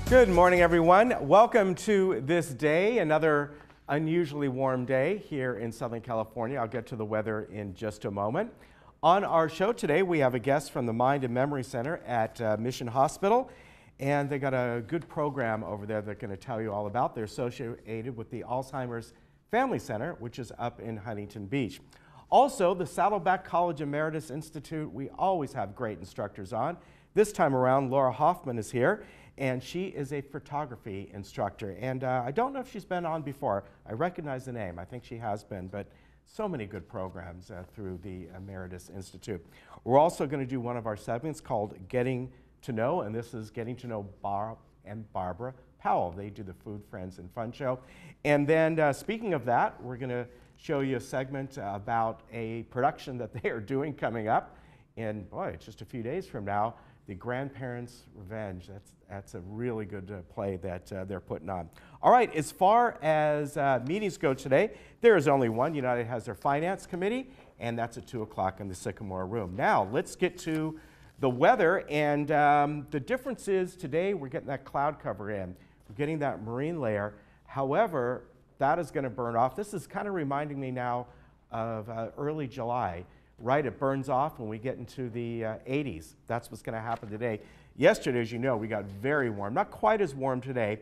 Good morning, everyone. Welcome to this day, another unusually warm day here in Southern California. I'll get to the weather in just a moment. On our show today, we have a guest from the Mind and Memory Center at Mission Hospital, and they got a good program over there they're going to tell you all about. They're associated with the Alzheimer's Family Center, which is up in Huntington Beach. Also, the Saddleback College Emeritus Institute, we always have great instructors on. This time around, Laura Hoffman is here, and she is a photography instructor. And I don't know if she's been on before. I recognize the name. I think she has been, but so many good programs through the Emeritus Institute. We're also going to do one of our segments called Getting to Know, and this is getting to know Bob and Barbara Powell. They do the Food, Friends, and Fun show. And then speaking of that, we're going to show you a segment about a production that they are doing coming up. And boy, it's just a few days from now, The Grandparents' Revenge. That's a really good play that they're putting on. All right, as far as meetings go today, there is only one. United has their Finance Committee, and that's at 2 o'clock in the Sycamore Room. Now, let's get to the weather, and the difference is today we're getting that cloud cover in. We're getting that marine layer. However, that is going to burn off. This is kind of reminding me now of early July. Right, it burns off when we get into the 80s. That's what's going to happen today. Yesterday, as you know, we got very warm. Not quite as warm today,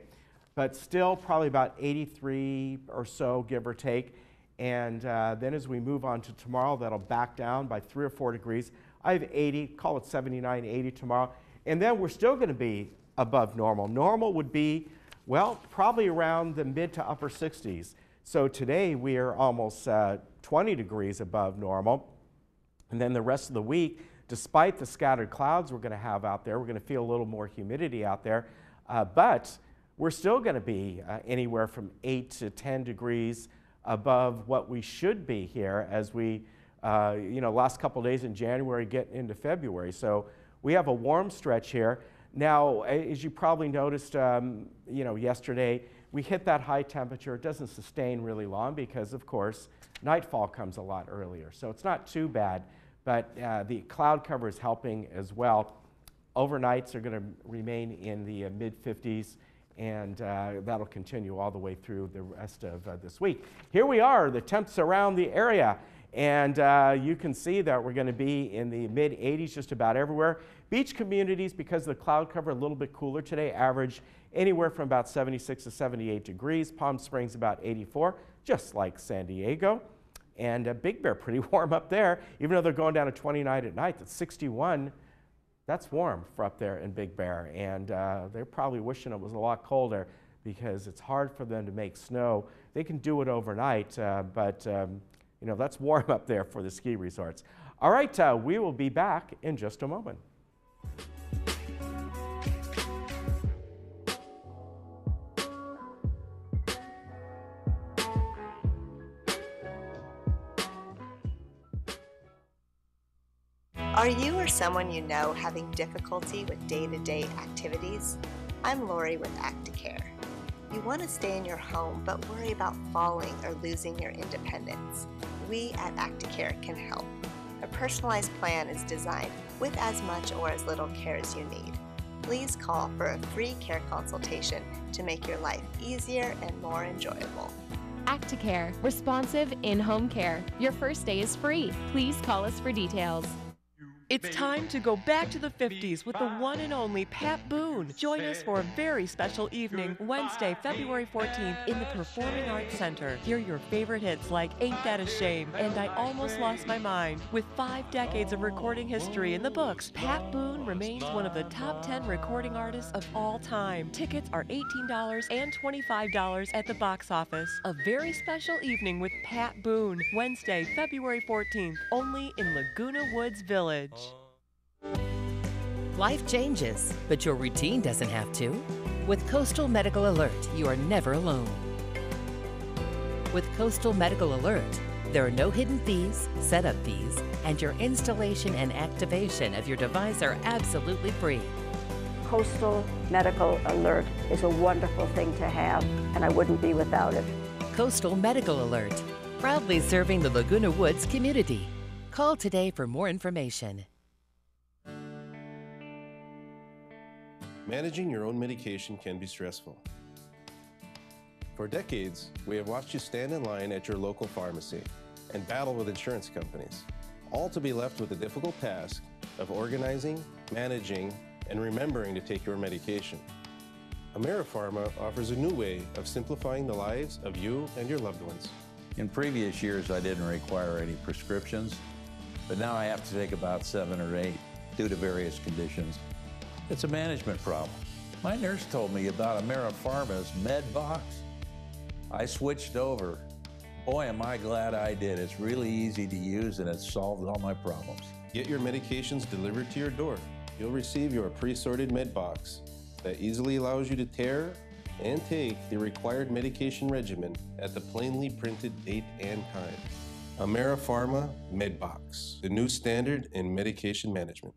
but still probably about 83 or so, give or take. And then as we move on to tomorrow, that'll back down by 3 or 4 degrees. I have 80, call it 79, 80 tomorrow. And then we're still going to be above normal. Normal would be, well, probably around the mid to upper 60s. So today we are almost 20 degrees above normal. And then the rest of the week, despite the scattered clouds we're going to have out there, we're going to feel a little more humidity out there, but we're still going to be anywhere from 8 to 10 degrees above what we should be here as we, last couple days in January get into February. So we have a warm stretch here. Now, as you probably noticed, yesterday, we hit that high temperature. It doesn't sustain really long because, of course, nightfall comes a lot earlier. So it's not too bad, but the cloud cover is helping as well. Overnights are going to remain in the mid-50s, and that'll continue all the way through the rest of this week. Here we are, the temps around the area, and you can see that we're going to be in the mid-80s just about everywhere. Beach communities, because of the cloud cover, a little bit cooler today, average anywhere from about 76 to 78 degrees. Palm Springs about 84, just like San Diego. And Big Bear, pretty warm up there. Even though they're going down to 29 at night, that's 61. That's warm for up there in Big Bear. And they're probably wishing it was a lot colder because it's hard for them to make snow. They can do it overnight, but that's warm up there for the ski resorts. All right, we will be back in just a moment. Are you or someone you know having difficulty with day-to-day activities? I'm Lori with Acticare. You want to stay in your home but worry about falling or losing your independence. We at Acticare can help. A personalized plan is designed with as much or as little care as you need. Please call for a free care consultation to make your life easier and more enjoyable. Acticare, responsive in-home care. Your first day is free. Please call us for details. It's time to go back to the 50s with the one and only Pat Boone. Join us for a very special evening, Wednesday, February 14th in the Performing Arts Center. Hear your favorite hits like Ain't That a Shame and I Almost Lost My Mind. With 5 decades of recording history in the books, Pat Boone remains one of the top 10 recording artists of all time. Tickets are $18 and $25 at the box office. A very special evening with Pat Boone, Wednesday, February 14th, only in Laguna Woods Village. Life changes, but your routine doesn't have to. With Coastal Medical Alert, you are never alone. With Coastal Medical Alert, there are no hidden fees, setup fees, and your installation and activation of your device are absolutely free. Coastal Medical Alert is a wonderful thing to have, and I wouldn't be without it. Coastal Medical Alert, proudly serving the Laguna Woods community. Call today for more information. Managing your own medication can be stressful. For decades, we have watched you stand in line at your local pharmacy and battle with insurance companies, all to be left with the difficult task of organizing, managing, and remembering to take your medication. AmeriPharma offers a new way of simplifying the lives of you and your loved ones. In previous years, I didn't require any prescriptions, but now I have to take about 7 or 8 due to various conditions. It's a management problem. My nurse told me about AmeriPharma's MedBox. I switched over. Boy, am I glad I did. It's really easy to use and it's solved all my problems. Get your medications delivered to your door. You'll receive your pre-sorted MedBox that easily allows you to tear and take the required medication regimen at the plainly printed date and time. AmeriPharma MedBox, the new standard in medication management.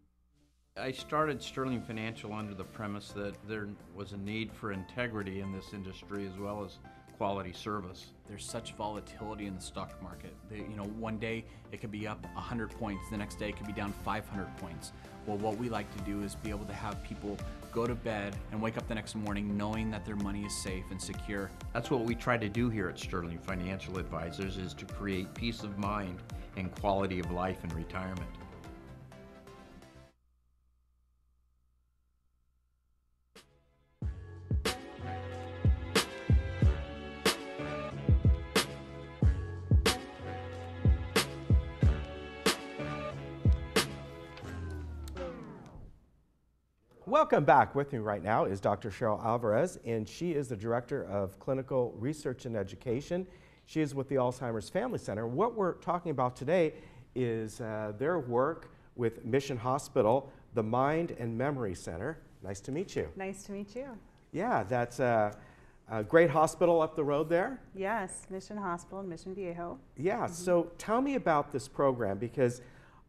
I started Sterling Financial under the premise that there was a need for integrity in this industry as well as quality service. There's such volatility in the stock market. One day it could be up 100 points, the next day it could be down 500 points. Well, what we like to do is be able to have people go to bed and wake up the next morning knowing that their money is safe and secure. That's what we try to do here at Sterling Financial Advisors, is to create peace of mind and quality of life in retirement. Welcome back. With me right now is Dr. Cheryl Alvarez, and she is the Director of Clinical Research and Education. She is with the Alzheimer's Family Center. What we're talking about today is their work with Mission Hospital, the Mind and Memory Center. Nice to meet you. Nice to meet you. Yeah, that's a great hospital up the road there. Yes, Mission Hospital in Mission Viejo. Yeah, so tell me about this program, because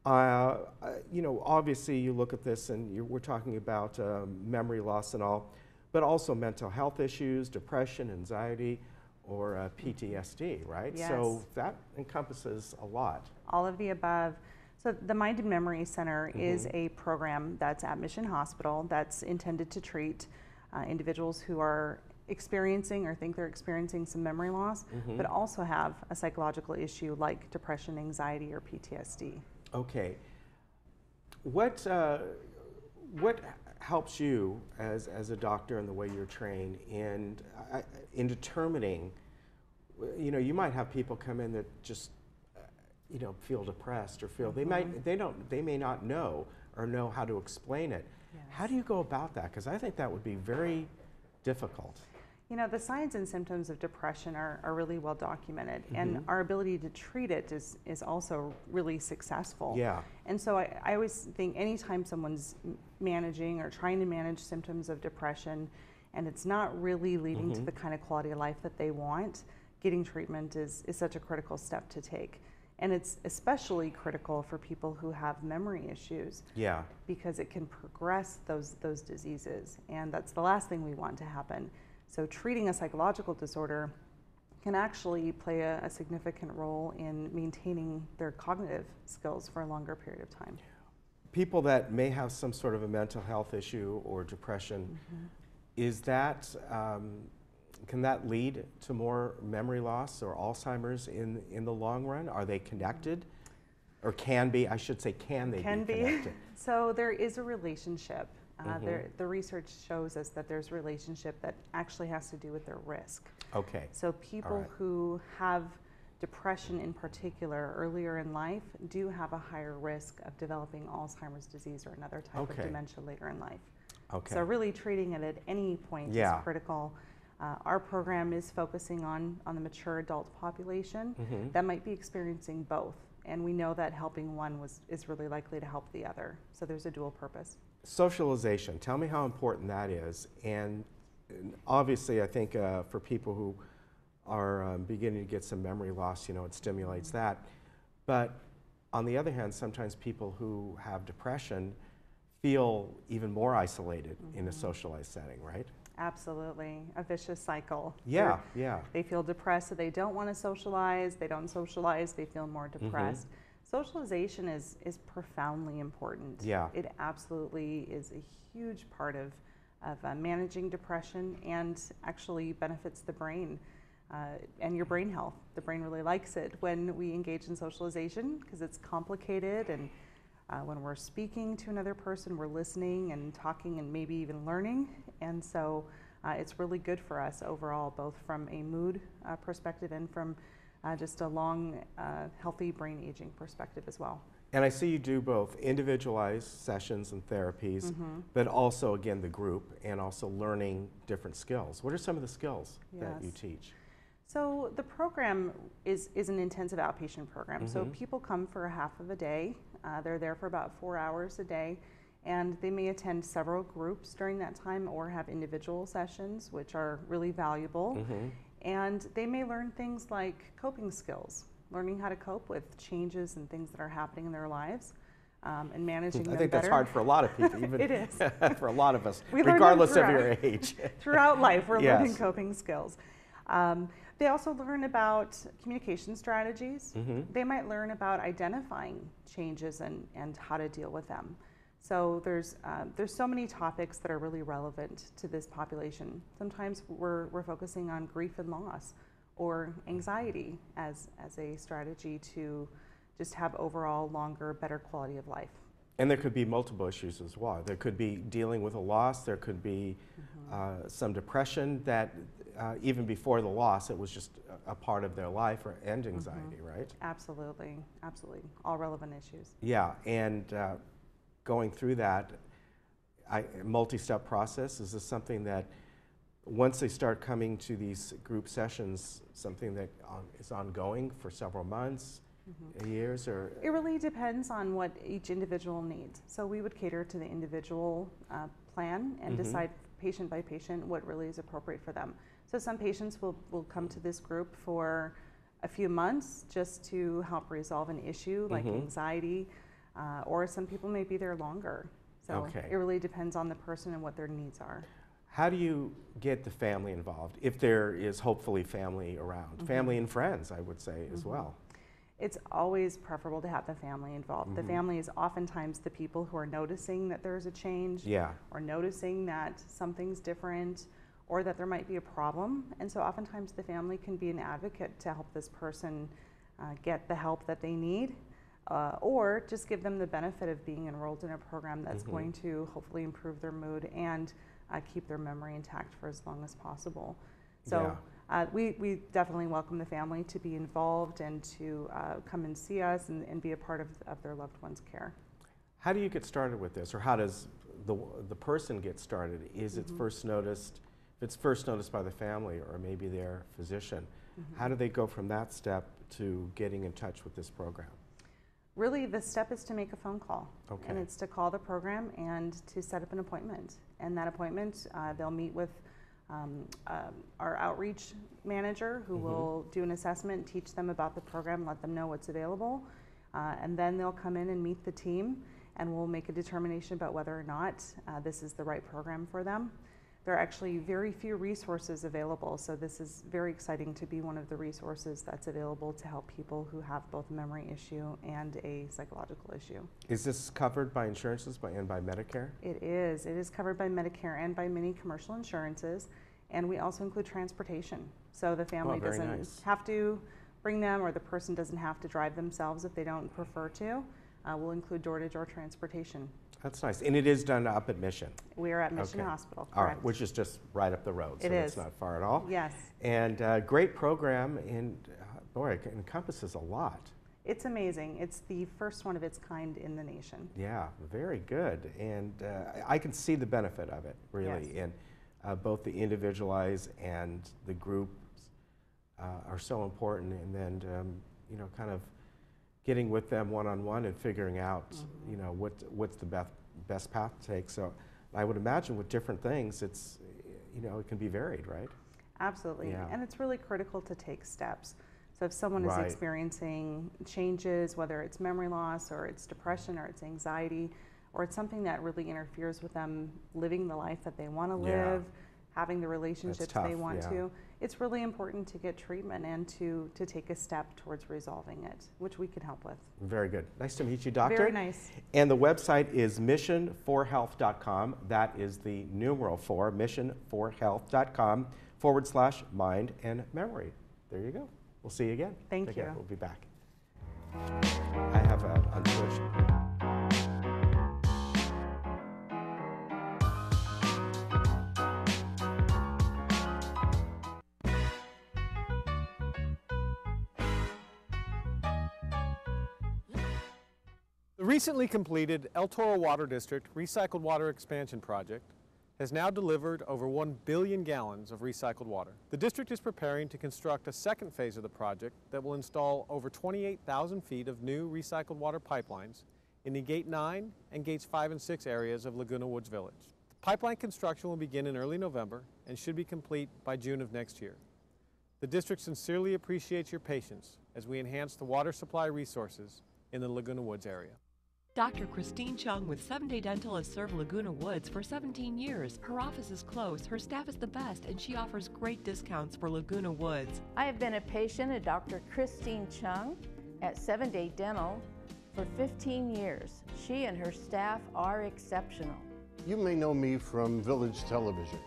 obviously you look at this and we're talking about memory loss and all, but also mental health issues, depression, anxiety, or PTSD, right? Yes. So that encompasses a lot. All of the above. So the Mind and Memory Center is a program that's at Mission Hospital that's intended to treat individuals who are experiencing or think they're experiencing some memory loss, but also have a psychological issue like depression, anxiety, or PTSD. Okay. What helps you as a doctor in the way you're trained in determining, you might have people come in that just, feel depressed or feel they may not know or know how to explain it. Yes. How do you go about that? Because I think that would be very difficult. The signs and symptoms of depression are really well documented, and our ability to treat it is also really successful. Yeah. And so I always think anytime someone's managing or trying to manage symptoms of depression and it's not really leading to the kind of quality of life that they want, getting treatment is such a critical step to take. And it's especially critical for people who have memory issues. Yeah. Because it can progress those diseases, and that's the last thing we want to happen. So treating a psychological disorder can actually play a significant role in maintaining their cognitive skills for a longer period of time. People that may have some sort of a mental health issue or depression, is that, can that lead to more memory loss or Alzheimer's in the long run? Are they connected? Or can be, I should say, can they be connected? So there is a relationship. The research shows us that there's a relationship that actually has to do with their risk. Okay. So people who have depression in particular earlier in life do have a higher risk of developing Alzheimer's disease or another type of dementia later in life. Okay. So really treating it at any point is critical. Our program is focusing on the mature adult population that might be experiencing both. And we know that helping one is really likely to help the other. So there's a dual purpose. Socialization, tell me how important that is. And obviously I think for people who are beginning to get some memory loss, it stimulates that. But on the other hand, sometimes people who have depression feel even more isolated in a socialized setting, right? Absolutely, a vicious cycle. Yeah, They feel depressed, so they don't want to socialize. They don't socialize, they feel more depressed. Socialization is profoundly important. Yeah. It absolutely is a huge part of managing depression, and actually benefits the brain and your brain health. The brain really likes it when we engage in socialization because it's complicated, and when we're speaking to another person, we're listening and talking and maybe even learning. And so it's really good for us overall, both from a mood perspective and from just a long, healthy brain aging perspective as well. And I see you do both individualized sessions and therapies, but also, again, the group and also learning different skills. What are some of the skills that you teach? So the program is an intensive outpatient program. So people come for a half of a day. They're there for about 4 hours a day, and they may attend several groups during that time or have individual sessions, which are really valuable. And they may learn things like coping skills, learning how to cope with changes and things that are happening in their lives, and managing them better. I think that's hard for a lot of people, even it is. for a lot of us, regardless of your age. Throughout life, we're learning coping skills. They also learn about communication strategies. They might learn about identifying changes and how to deal with them. So there's so many topics that are really relevant to this population. Sometimes we're focusing on grief and loss, or anxiety as a strategy to just have overall longer, better quality of life. And there could be multiple issues as well. There could be dealing with a loss. There could be some depression that even before the loss, it was just a part of their life, and anxiety, right? Absolutely, absolutely. All relevant issues. Yeah, and going through that multi-step process, is this something that once they start coming to these group sessions, something that is ongoing for several months, years, or? It really depends on what each individual needs. So we would cater to the individual plan and decide patient by patient what really is appropriate for them. So some patients will come to this group for a few months just to help resolve an issue like anxiety, or some people may be there longer. So it really depends on the person and what their needs are. How do you get the family involved, if there is hopefully family around? Family and friends, I would say, as well. It's always preferable to have the family involved. The family is oftentimes the people who are noticing that there's a change, or noticing that something's different, or that there might be a problem. And so oftentimes the family can be an advocate to help this person get the help that they need, or just give them the benefit of being enrolled in a program that's going to hopefully improve their mood and keep their memory intact for as long as possible. So we definitely welcome the family to be involved and to come and see us and be a part of their loved one's care. How do you get started with this, or how does the person get started? Is it first noticed? If it's first noticed by the family or maybe their physician, how do they go from that step to getting in touch with this program? Really, the step is to make a phone call, and it's to call the program and to set up an appointment. And that appointment, they'll meet with our outreach manager, who will do an assessment, teach them about the program, let them know what's available, and then they'll come in and meet the team, and we'll make a determination about whether or not this is the right program for them. There are actually very few resources available, so this is very exciting to be one of the resources that's available to help people who have both a memory issue and a psychological issue. Is this covered by insurances and by Medicare? It is. It is covered by Medicare and by many commercial insurances, and we also include transportation. So the family doesn't have to bring them, or the person doesn't have to drive themselves if they don't prefer to. We'll include door-to-door transportation. That's nice. And it is done up at Mission? We are at Mission Hospital, correct. All right, which is just right up the road, so it's not far at all. Yes. And great program, and boy, it encompasses a lot. It's amazing. It's the first one of its kind in the nation. Yeah, very good. And I can see the benefit of it, really. Yes. And both the individualized and the groups are so important. And then, you know, kind of getting with them one-on-one and figuring out, you know, what's the best path to take. So I would imagine with different things, it's, you know, it can be varied, right? Absolutely. Yeah. And it's really critical to take steps. So if someone is experiencing changes, whether it's memory loss or it's depression or it's anxiety, or it's something that really interferes with them living the life that they want to live, having the relationships tough, they want yeah. to, it's really important to get treatment and to take a step towards resolving it, which we can help with. Very good. Nice to meet you, doctor. Very nice. And the website is mission4health.com. That is the numeral 4, mission4health.com/mind and memory. There you go. We'll see you again. Thank you. We'll be back. I have a unfortunate. The recently completed El Toro Water District Recycled Water Expansion Project has now delivered over 1 billion gallons of recycled water. The district is preparing to construct a second phase of the project that will install over 28,000 feet of new recycled water pipelines in the Gate 9 and Gates 5 and 6 areas of Laguna Woods Village. The pipeline construction will begin in early November and should be complete by June of next year. The district sincerely appreciates your patience as we enhance the water supply resources in the Laguna Woods area. Dr. Christine Chung with 7-Day Dental has served Laguna Woods for 17 years. Her office is close, her staff is the best, and she offers great discounts for Laguna Woods. I have been a patient of Dr. Christine Chung at 7-Day Dental for 15 years. She and her staff are exceptional. You may know me from Village Television.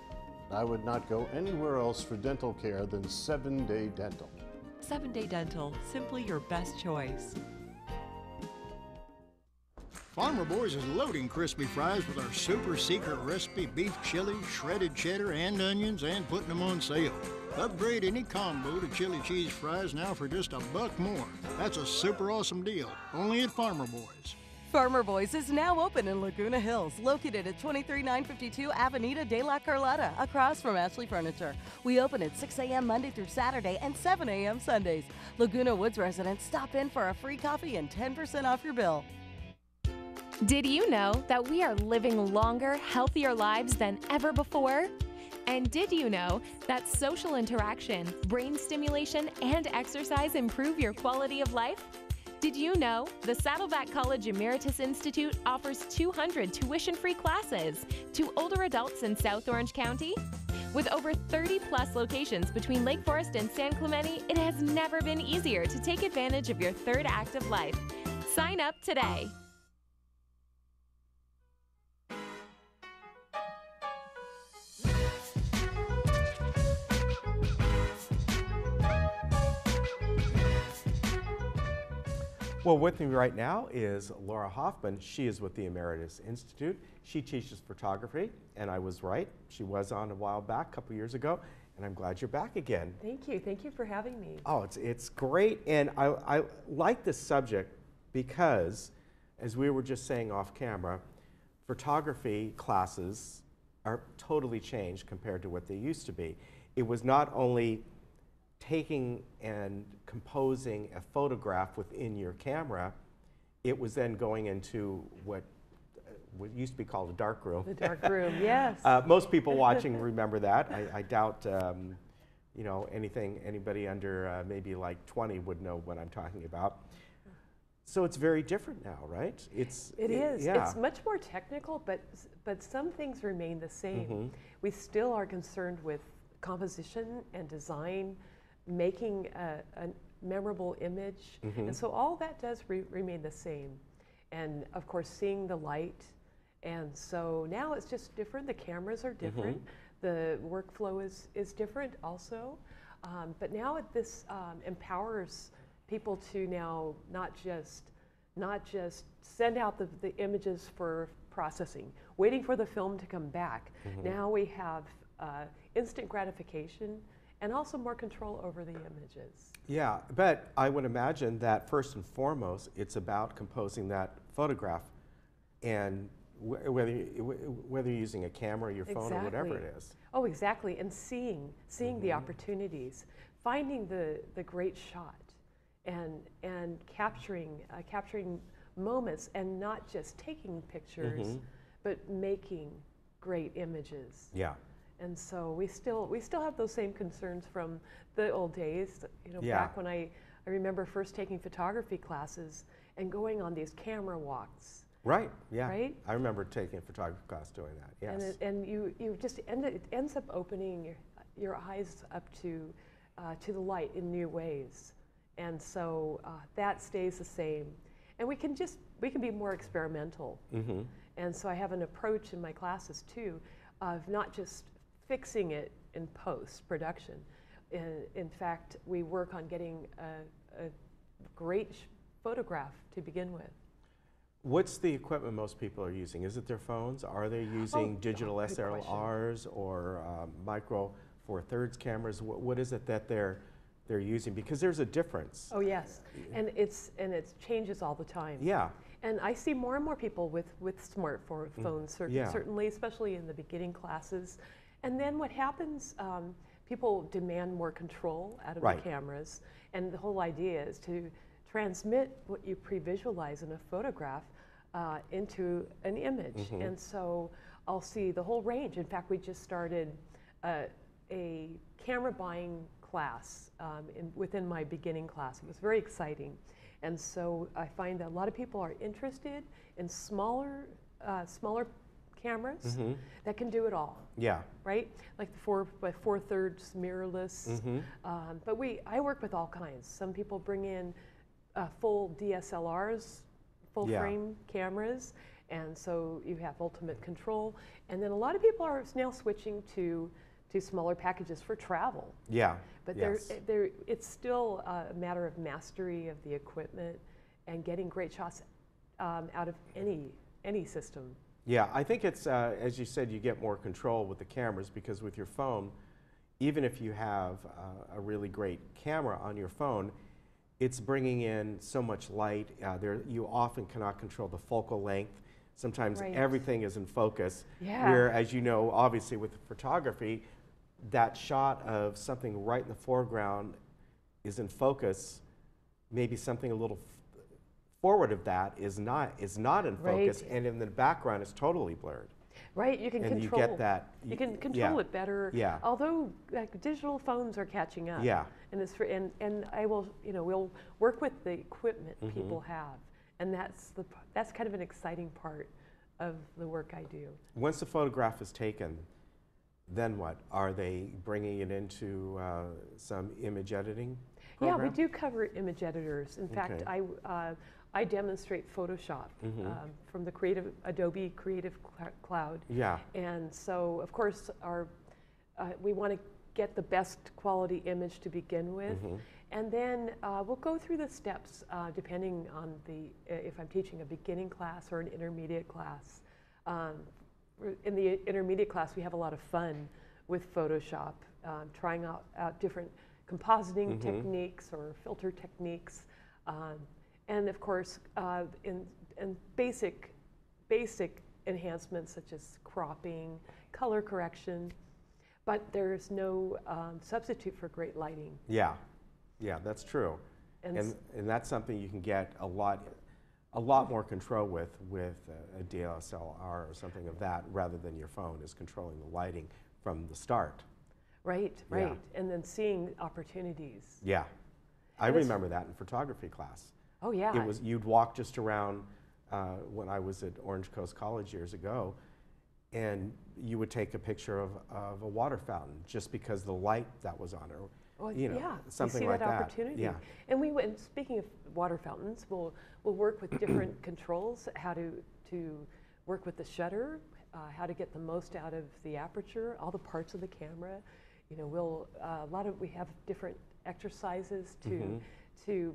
I would not go anywhere else for dental care than 7-Day Dental. 7-Day Dental, simply your best choice. Farmer Boys is loading crispy fries with our super secret recipe beef chili, shredded cheddar, and onions, and putting them on sale. Upgrade any combo to chili cheese fries now for just $1 more. That's a super awesome deal, only at Farmer Boys. Farmer Boys is now open in Laguna Hills, located at 23952 Avenida de la Carlota, across from Ashley Furniture. We open at 6 a.m. Monday through Saturday and 7 a.m. Sundays. Laguna Woods residents, stop in for a free coffee and 10% off your bill. Did you know that we are living longer, healthier lives than ever before? And did you know that social interaction, brain stimulation, and exercise improve your quality of life? Did you know the Saddleback College Emeritus Institute offers 200 tuition-free classes to older adults in South Orange County? With over 30-plus locations between Lake Forest and San Clemente, it has never been easier to take advantage of your third act of life. Sign up today. Well, with me right now is Laura Hoffman. She is with the Emeritus Institute. She teaches photography, and I was right. She was on a while back, a couple years ago, and I'm glad you're back again. Thank you. Thank you for having me. Oh, it's great, and I like this subject because, as we were just saying off camera, photography classes are totally changed compared to what they used to be. It was not only taking and composing a photograph within your camera, it was then going into what used to be called a dark room. The dark room, yes. Most people watching remember that. I doubt you know, anybody under maybe like 20 would know what I'm talking about. So it's very different now, right? It is. Yeah. It's much more technical, but some things remain the same. Mm-hmm. We still are concerned with composition and design, making a memorable image, Mm-hmm. and so all that does remain the same. And of course, seeing the light, and so now it's just different. The cameras are different. Mm-hmm. The workflow is different also. But now this empowers people to now not just send out the images for processing, waiting for the film to come back. Mm-hmm. Now we have instant gratification and also more control over the images. Yeah, but I would imagine that first and foremost, it's about composing that photograph, and whether you're using a camera, your phone, or whatever it is. Oh, exactly, and seeing Mm-hmm. the opportunities, finding the great shot, and capturing moments, and not just taking pictures, Mm-hmm. but making great images. Yeah. And so we still have those same concerns from the old days. You know, Yeah. back when I remember first taking photography classes and going on these camera walks Right, yeah. Right? I remember taking a photography class doing that, yes. And you just it ends up opening your eyes up to the light in new ways. And so that stays the same. And we can be more experimental. Mm-hmm. And so I have an approach in my classes too of not just fixing it in post-production. In fact, we work on getting a great photograph to begin with. What's the equipment most people are using? Is it their phones? Are they using digital SLRs or micro Four Thirds cameras? What is it that they're using? Because there's a difference. Oh yes, and it changes all the time. Yeah. And I see more and more people with smartphones, certainly, especially in the beginning classes. And then what happens? People demand more control out of the cameras, and the whole idea is to transmit what you pre-visualize in a photograph into an image. Mm-hmm. And so I'll see the whole range. In fact, we just started a camera buying class within my beginning class. It was very exciting. And so I find that a lot of people are interested in smaller cameras that can do it all. Yeah. Right? Like the 4/4 mirrorless. Mm-hmm. But I work with all kinds. Some people bring in full DSLRs, full frame cameras, and so you have ultimate control. And then a lot of people are now switching to smaller packages for travel. Yeah. But it's still a matter of mastery of the equipment and getting great shots out of any system. Yeah, I think it's, as you said, you get more control with the cameras, because with your phone, even if you have a really great camera on your phone, it's bringing in so much light. You often cannot control the focal length. Sometimes everything is in focus. Yeah. Where, as you know, obviously with photography, that shot of something right in the foreground is in focus. Maybe something a little forward of that is not in focus, and in the background is totally blurred. Right, you can and control. You get that. You can control it better. Yeah. Although digital phones are catching up. Yeah. And I will, we'll work with the equipment people have, and that's kind of an exciting part of the work I do. Once the photograph is taken, then what? Are they bringing it into some image editing program? Yeah, we do cover image editors. In fact, I demonstrate Photoshop from the Adobe Creative Cloud. Yeah. And so, of course, we want to get the best quality image to begin with. And then we'll go through the steps depending on if I'm teaching a beginning class or an intermediate class. In the intermediate class, we have a lot of fun with Photoshop, trying out different compositing techniques or filter techniques. And of course, in basic enhancements such as cropping, color correction, but there's no substitute for great lighting. Yeah, yeah, that's true. And that's something you can get a lot more control with a DSLR or something of that, rather than your phone is controlling the lighting from the start. Right, right. Yeah. And then seeing opportunities. Yeah, I remember that in photography class. Oh yeah. It was, you'd walk just around when I was at Orange Coast College years ago, and you would take a picture of a water fountain just because the light that was on it. Well, Something you see like that opportunity. Yeah. And speaking of water fountains, we'll work with different controls, how to work with the shutter, how to get the most out of the aperture, all the parts of the camera. We have different exercises to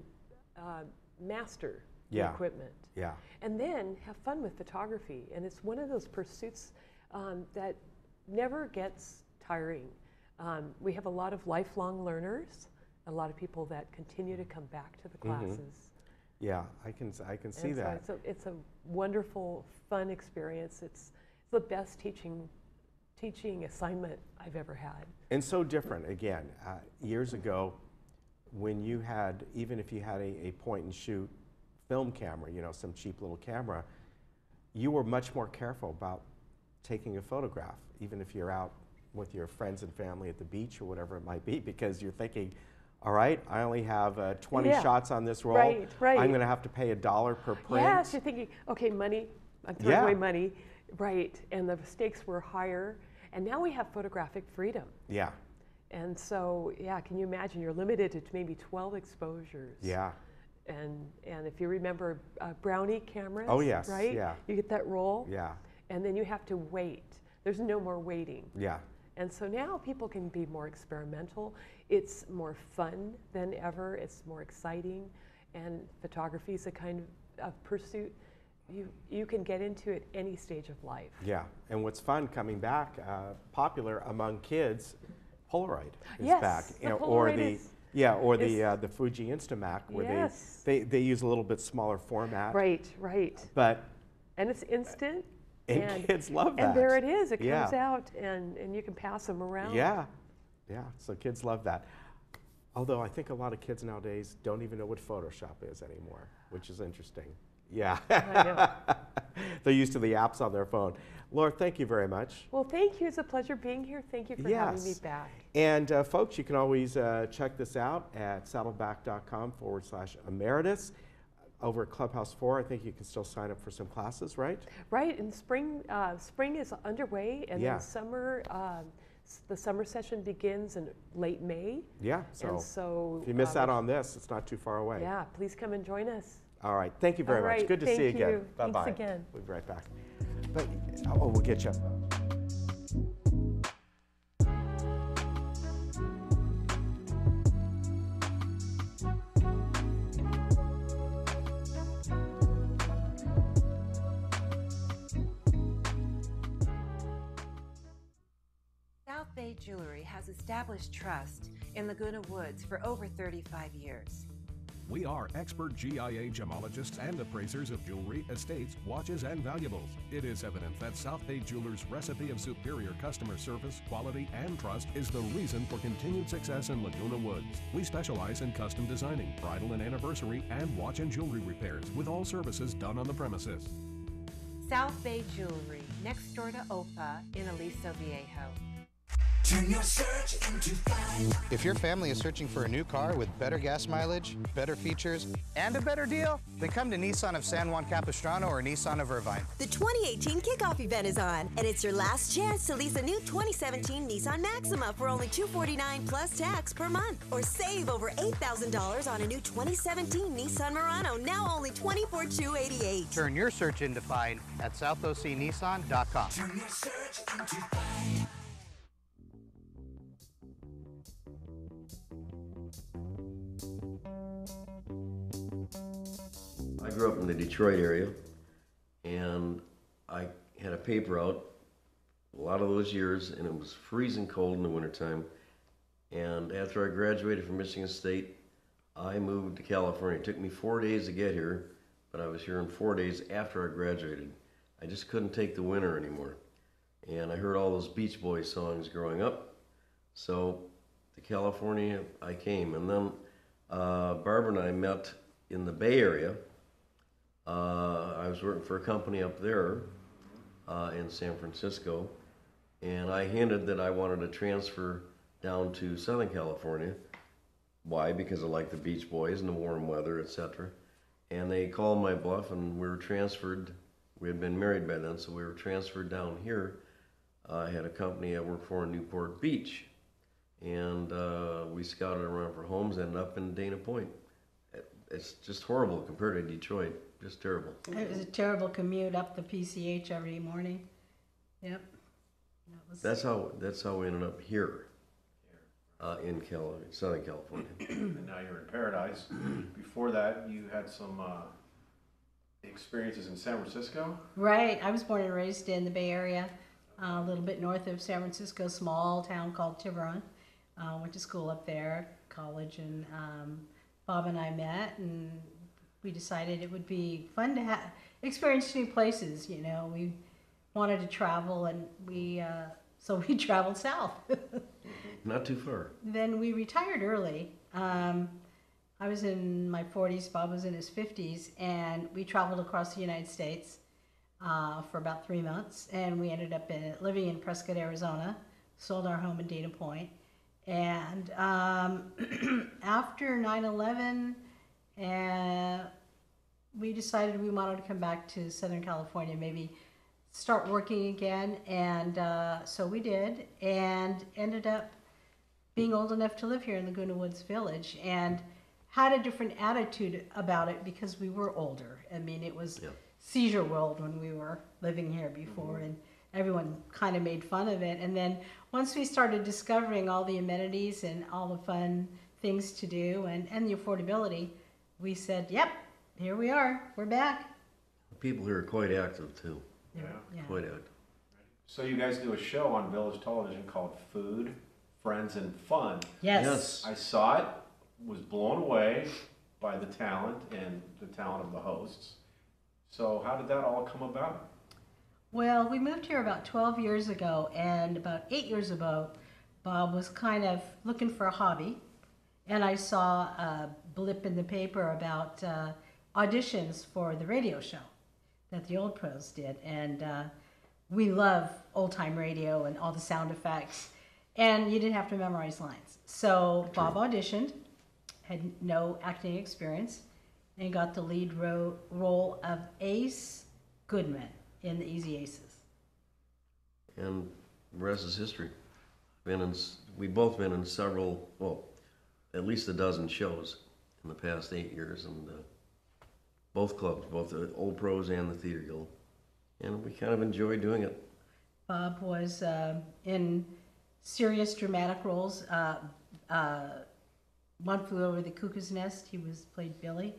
master the equipment. Yeah. And then have fun with photography. And it's one of those pursuits that never gets tiring. We have a lot of lifelong learners, a lot of people that continue to come back to the classes. Yeah, I can see that. So it's a wonderful, fun experience. It's the best teaching assignment I've ever had. And so different, again, years ago, when you had, even if you had a point and shoot film camera, some cheap little camera, you were much more careful about taking a photograph, even if you're out with your friends and family at the beach or whatever it might be, because you're thinking, all right, I only have 20 shots on this roll. Right. I'm going to have to pay $1 per print. Yes, you're thinking, okay, money, I'm throwing away money. Right, and the stakes were higher. And now we have photographic freedom. Yeah. And so, yeah, can you imagine? You're limited to maybe 12 exposures. Yeah. And if you remember brownie cameras, oh yes, right? Yeah. You get that roll. Yeah. And then you have to wait. There's no more waiting. Yeah. And so now people can be more experimental. It's more fun than ever. It's more exciting. And photography is a kind of pursuit you can get into at any stage of life. Yeah, and what's fun coming back, popular among kids, Polaroid is back. The or Polaroid the Fuji Instamac, where they use a little bit smaller format. Right. And it's instant. And kids love that. And there it is. It comes out, and you can pass them around. Yeah. So kids love that. Although I think a lot of kids nowadays don't even know what Photoshop is anymore, which is interesting. Yeah. I know. They're used to the apps on their phone. Laura, thank you very much. Well, thank you. It's a pleasure being here. Thank you for having me back. And folks, you can always check this out at saddleback.com/emeritus. Over at Clubhouse 4, I think you can still sign up for some classes, right? Right, and spring is underway, and then summer, the summer session begins in late May. Yeah, so if you miss out on this, it's not too far away. Yeah, please come and join us. All right, thank you very much. Good to see you again. Bye-bye. Thanks again. We'll be right back. But, we'll get you. South Bay Jewelry has established trust in Laguna Woods for over 35 years. We are expert GIA gemologists and appraisers of jewelry, estates, watches, and valuables. It is evident that South Bay Jewelers' recipe of superior customer service, quality, and trust is the reason for continued success in Laguna Woods. We specialize in custom designing, bridal and anniversary, and watch and jewelry repairs, with all services done on the premises. South Bay Jewelry, next door to OPA in Aliso Viejo. Turn your search into fun. If your family is searching for a new car with better gas mileage, better features, and a better deal, then come to Nissan of San Juan Capistrano or Nissan of Irvine. The 2018 kickoff event is on, and it's your last chance to lease a new 2017 Nissan Maxima for only $249 plus tax per month, or save over $8,000 on a new 2017 Nissan Murano, now only $24,288. Turn your search into fine at southocnissan.com. Turn your search into fine. I grew up in the Detroit area, and I had a paper out a lot of those years, and it was freezing cold in the wintertime. And after I graduated from Michigan State, I moved to California. It took me 4 days to get here, but I was here in 4 days after I graduated. I just couldn't take the winter anymore. And I heard all those Beach Boys songs growing up. So to California I came, and then Barbara and I met in the Bay Area. I was working for a company up there in San Francisco, and I hinted that I wanted to transfer down to Southern California. Why? Because I like the Beach Boys and the warm weather, etc. And they called my bluff, and we were transferred. We had been married by then, so we were transferred down here. I had a company I worked for in Newport Beach, and we scouted around for homes, ended up in Dana Point. It's just horrible compared to Detroit. Just terrible. It was a terrible commute up the PCH every morning. Yep. That's how we ended up here in Southern California. And now you're in Paradise. Before that, you had some experiences in San Francisco? Right. I was born and raised in the Bay Area, a little bit north of San Francisco, a small town called Tiburon. Went to school up there, college, and Bob and I met, and we decided it would be fun to experience new places. You know, we wanted to travel, and so we traveled south. Not too far. Then we retired early. I was in my 40s, Bob was in his 50s, and we traveled across the United States for about 3 months, and we ended up living in Prescott, Arizona, sold our home in Dana Point, And after 9/11, we decided we wanted to come back to Southern California, maybe start working again. And so we did, and ended up being old enough to live here in Laguna Woods Village, and had a different attitude about it because we were older. I mean, it was seizure world when we were living here before, and everyone kind of made fun of it. And then once we started discovering all the amenities and all the fun things to do and the affordability, we said, yep, here we are, we're back. People here are quite active too. Yeah. Quite active. So you guys do a show on Village Television called Food, Friends, and Fun. Yes. I saw it, was blown away by the talent and the talent of the hosts. So how did that all come about? Well, we moved here about 12 years ago, and about 8 years ago, Bob was kind of looking for a hobby, and I saw a blip in the paper about auditions for the radio show that the Old Pros did, and we love old-time radio and all the sound effects, and you didn't have to memorize lines. So Bob auditioned, had no acting experience, and got the lead role of Ace Goodman in the Easy Aces. And the rest is history. We've both been in several, well, at least a dozen shows in the past 8 years, and both clubs, both the Old Pros and the Theater Guild, and we kind of enjoy doing it. Bob was in serious dramatic roles. One Flew Over the Cuckoo's Nest, he played Billy,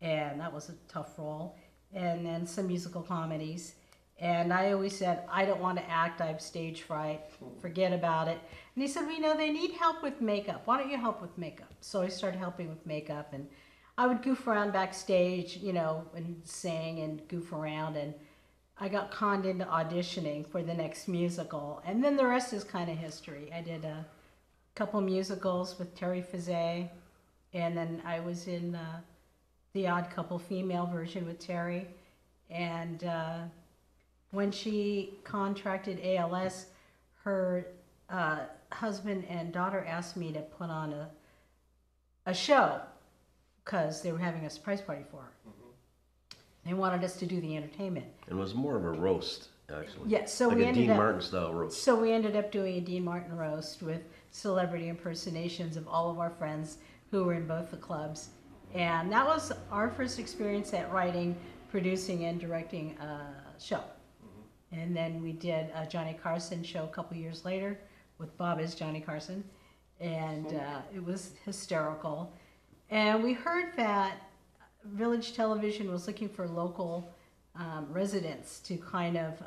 and that was a tough role. And then some musical comedies. And I always said, I don't want to act, I have stage fright, forget about it. And he said, well, you know, they need help with makeup. Why don't you help with makeup? So I started helping with makeup, and I would goof around backstage, you know, and sing and goof around. And I got conned into auditioning for the next musical. And then the rest is kind of history. I did a couple musicals with Terry Fizet, and then I was in The Odd Couple female version with Terry. And when she contracted ALS, her husband and daughter asked me to put on a show because they were having a surprise party for her. They wanted us to do the entertainment. And it was more of a roast, actually. Yes, so like we a ended Dean up, Martin style roast. So we ended up doing a Dean Martin roast with celebrity impersonations of all of our friends who were in both the clubs. And that was our first experience at writing, producing, and directing a show. And then we did a Johnny Carson show a couple years later with Bob as Johnny Carson. And it was hysterical. And we heard that Village Television was looking for local residents to kind of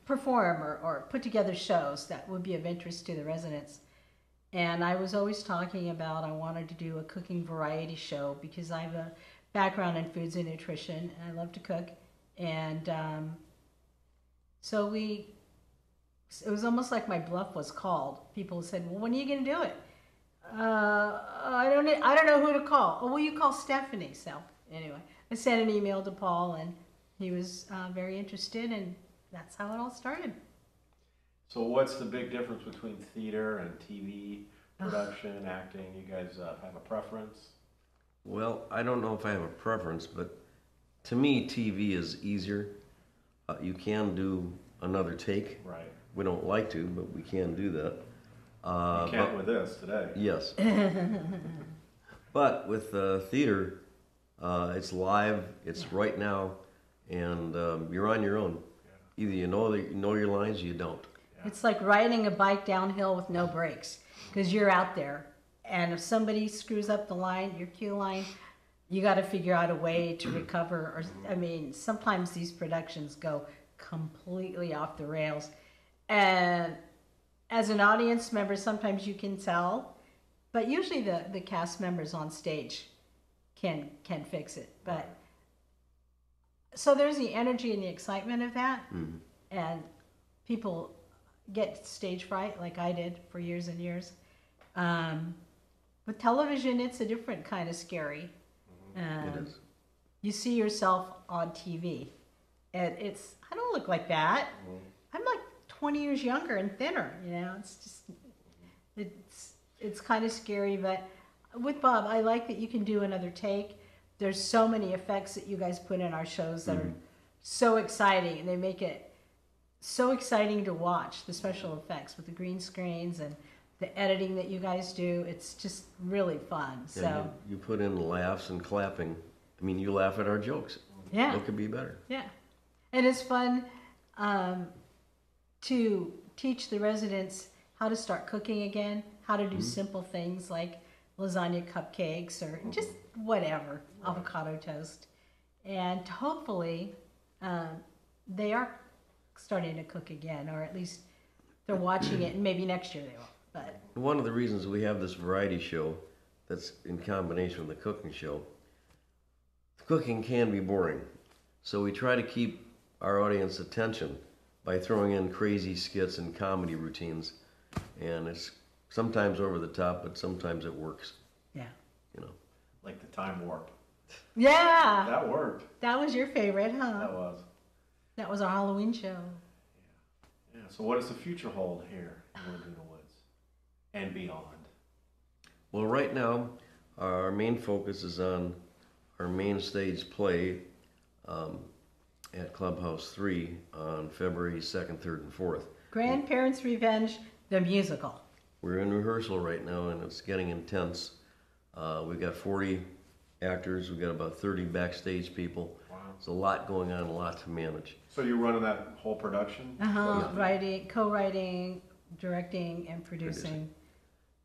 perform or put together shows that would be of interest to the residents. And I was always talking about I wanted to do a cooking variety show because I have a background in foods and nutrition, and I love to cook. And so it was almost like my bluff was called. People said, well, when are you going to do it? I don't know who to call. Oh, well, you call Stephanie. So anyway, I sent an email to Paul, and he was very interested, and that's how it all started. So what's the big difference between theater and TV production, acting? You guys have a preference? Well, I don't know if I have a preference, but to me, TV is easier. You can do another take. Right. We don't like to, but we can do that. You can't with this today. Yes. But with theater, it's live, it's right now, and you're on your own. Either you know your lines or you don't. It's like riding a bike downhill with no brakes, because you're out there, and if somebody screws up the line, your cue line, you got to figure out a way to recover. Or I mean, sometimes these productions go completely off the rails, and as an audience member, sometimes you can tell, but usually the cast members on stage can fix it. But so there's the energy and the excitement of that, and people get stage fright like I did for years and years. With television, it's a different kind of scary. It is. You see yourself on TV, and I don't look like that. I'm like 20 years younger and thinner, you know. It's just, it's kind of scary, but with Bob, I like that you can do another take. There's so many effects that you guys put in our shows that are so exciting, and they make it so exciting to watch, the special effects with the green screens and the editing that you guys do. It's just really fun. Yeah, So you put in laughs and clapping. I mean, you laugh at our jokes. yeah, What could be better? yeah, and it's fun to teach the residents how to start cooking again, how to do simple things like lasagna cupcakes or just whatever, avocado toast, and hopefully they are starting to cook again, or at least they're watching it, and maybe next year they will. But One of the reasons we have this variety show that's in combination with the cooking show, cooking can be boring. So we try to keep our audience attention by throwing in crazy skits and comedy routines. And it's sometimes over the top, but sometimes it works. yeah. You know. Like the time warp. Yeah. That worked. That was your favorite, huh? That was. That was our Halloween show. Yeah. So what does the future hold here in Laguna Woods and beyond? Well, right now, our main focus is on our main stage play at Clubhouse 3 on February 2nd, 3rd, and 4th. Grandparents' Revenge, the musical. We're in rehearsal right now, and it's getting intense. We've got 40 actors. We've got about 30 backstage people. Wow. There's a lot going on, a lot to manage. So you're running that whole production? Yeah. Writing, co-writing, directing, and producing.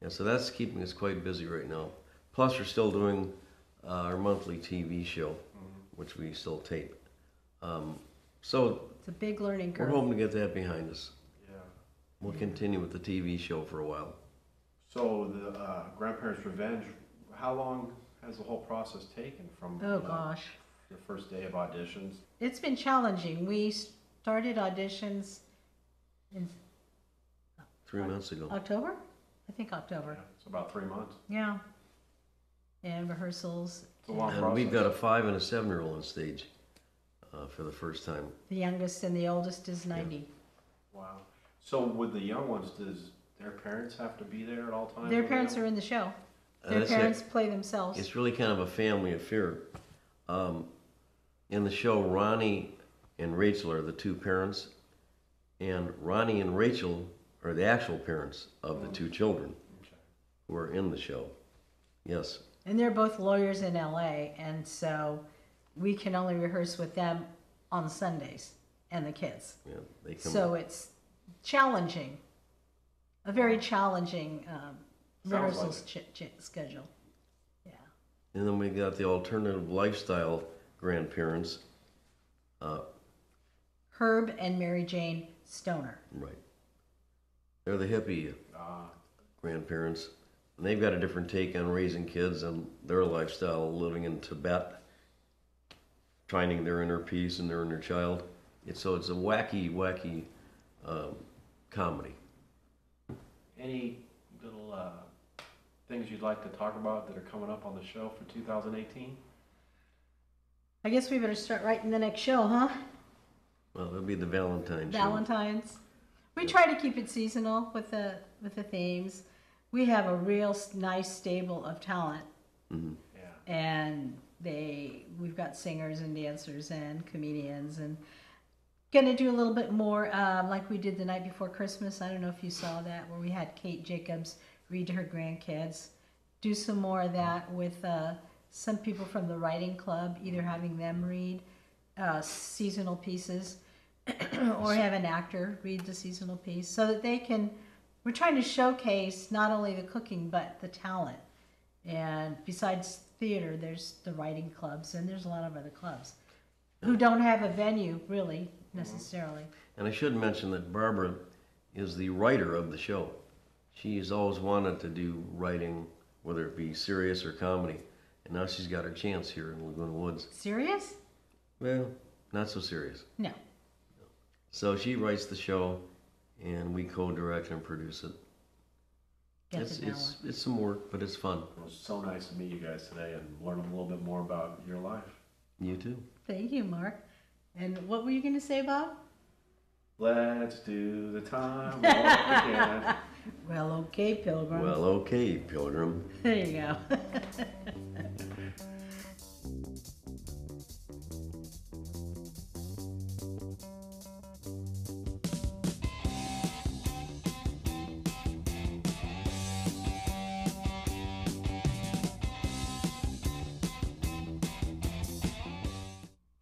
Yeah, so that's keeping us quite busy right now. Plus, we're still doing our monthly TV show, which we still tape. So it's a big learning curve. We're hoping to get that behind us. Yeah. We'll continue with the TV show for a while. So the Grandparents' Revenge, how long has the whole process taken from gosh, the first day of auditions? It's been challenging. We started auditions in 3 months ago. October? I think October. Yeah, it's about 3 months. Yeah. And rehearsals. It's a long And process. we've got a 5 and a 7-year-old on stage for the first time. The youngest and the oldest is 90. Yeah. Wow. So with the young ones, does their parents have to be there at all times? Their parents are in the show. Their parents play themselves. It's really kind of a family affair. In the show, Ronnie and Rachel are the two parents, and Ronnie and Rachel are the actual parents of the two children who are in the show. Yes. And they're both lawyers in LA, and so we can only rehearse with them on Sundays and the kids. Yeah, they come. So it's challenging, a very challenging rehearsal schedule. Yeah. And then we got the alternative lifestyle grandparents. Herb and Mary Jane Stoner. Right. They're the hippie grandparents. And they've got a different take on raising kids and their lifestyle, living in Tibet, finding their inner peace and their inner child. So it's a wacky comedy. Any little things you'd like to talk about that are coming up on the show for 2018? I guess we better start writing the next show, huh? Well, it'll be the Valentine's show. Valentine's. We try to keep it seasonal with the themes. We have a real nice stable of talent. Mm-hmm. Yeah. And we've got singers and dancers and comedians, and gonna do a little bit more like we did the night before Christmas. I don't know if you saw that, where we had Kate Jacobs read to her grandkids. Do some more of that with some people from the writing club, either having them read seasonal pieces or have an actor read the seasonal piece, so that they can. We're trying to showcase not only the cooking but the talent. And besides theater, there's the writing clubs, and there's a lot of other clubs who don't have a venue, really, necessarily. And I should mention that Barbara is the writer of the show. She's always wanted to do writing, whether it be serious or comedy. And now she's got her chance here in Laguna Woods. Serious? Well, not so serious. No. So she writes the show, and we co-direct and produce it. It's some work, but it's fun. It was so nice to meet you guys today and learn a little bit more about your life. You too. Thank you, Mark. And what were you going to say, Bob? Let's do the time walk again. Well, okay, Pilgrim. Well, okay, Pilgrim. There you go.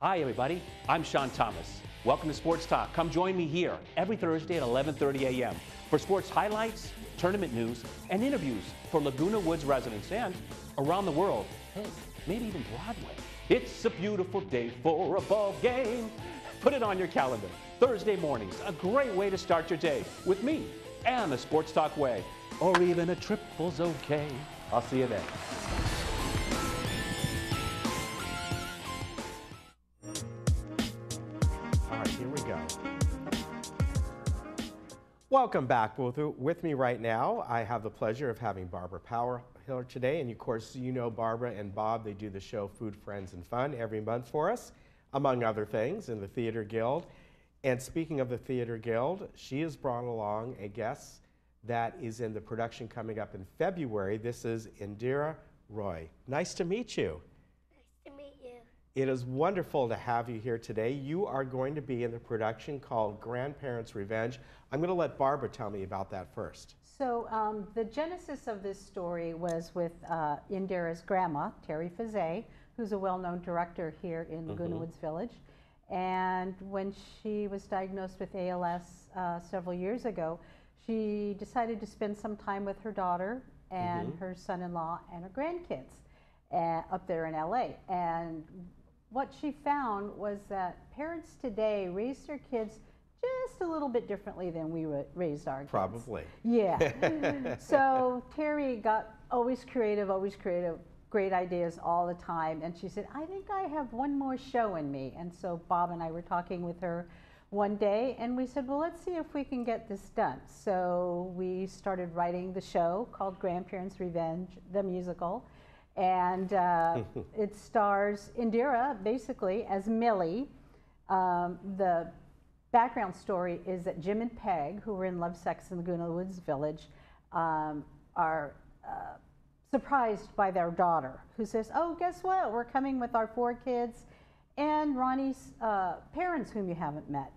Hi, everybody. I'm Sean Thomas. Welcome to Sports Talk. Come join me here every Thursday at 11:30 a.m. for sports highlights, tournament news, and interviews for Laguna Woods residents and around the world. Hey, maybe even Broadway. It's a beautiful day for a ball game. Put it on your calendar. Thursday mornings, a great way to start your day with me and the Sports Talk way. Or even a triple's okay. I'll see you then. Welcome back. With me right now, I have the pleasure of having Barbara Power here today. And of course, you know Barbara and Bob, they do the show Food, Friends, and Fun every month for us, among other things, in the Theater Guild. And speaking of the Theater Guild, she has brought along a guest that is in the production coming up in February. This is Indira Roy. Nice to meet you. Nice to meet you. It is wonderful to have you here today. You are going to be in the production called Grandparents' Revenge. I'm going to let Barbara tell me about that first. So the genesis of this story was with Indira's grandma, Terry Fizet, who's a well-known director here in Laguna Woods Village. And when she was diagnosed with ALS several years ago, she decided to spend some time with her daughter and her son-in-law and her grandkids up there in LA. And what she found was that parents today raise their kids just a little bit differently than we raised our kids. Probably. Yeah. So Terry got always creative, great ideas all the time. And she said, I think I have one more show in me. And so Bob and I were talking with her one day, and we said, well, let's see if we can get this done. So we started writing the show called Grandparents' Revenge, the musical. And it stars Indira, basically, as Millie. The background story is that Jim and Peg, who were in Love, Sex, and Laguna Woods Village, are surprised by their daughter, who says, oh, guess what? We're coming with our 4 kids and Ronnie's parents, whom you haven't met,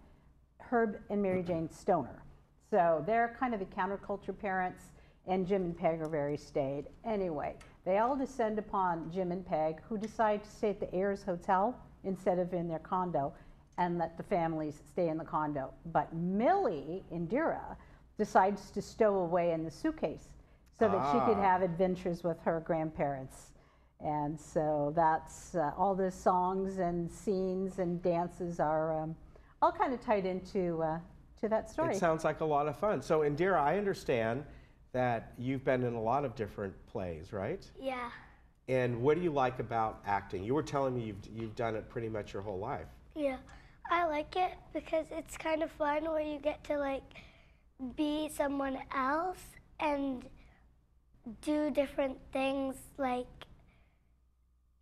Herb and Mary Jane Stoner. So they're kind of the counterculture parents, and Jim and Peg are very staid. Anyway, they all descend upon Jim and Peg, who decide to stay at the Ayers Hotel instead of in their condo, and let the families stay in the condo. But Millie, Indira, decides to stow away in the suitcase so that she could have adventures with her grandparents. And so that's all the songs and scenes and dances are all kind of tied into to that story. It sounds like a lot of fun. So Indira, I understand that you've been in a lot of different plays, right? Yeah. And what do you like about acting? You were telling me you've done it pretty much your whole life. Yeah. I like it because it's kind of fun where you get to like be someone else and do different things, like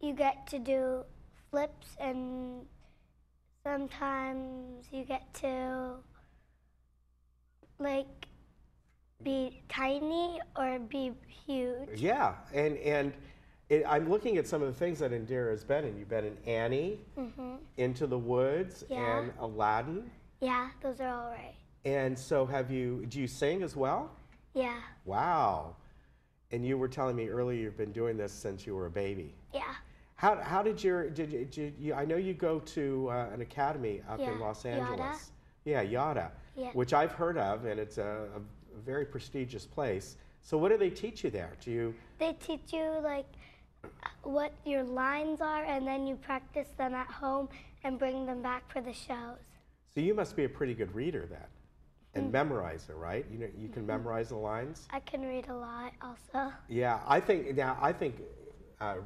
you get to do flips and sometimes you get to like be tiny or be huge. Yeah, and I'm looking at some of the things that Indira has been in. You've been in Annie, Into the Woods, and Aladdin. Yeah, those are all right. And so do you sing as well? Yeah. Wow. And you were telling me earlier you've been doing this since you were a baby. Yeah. How did you, I know you go to an academy up in Los Angeles. Yada. Yeah, Yada, which I've heard of, and it's a very prestigious place. So what do they teach you there? They teach you like what your lines are, and then you practice them at home and bring them back for the shows. So you must be a pretty good reader then, and memorizer, right? You know, you can memorize the lines. I can read a lot also. Yeah, I think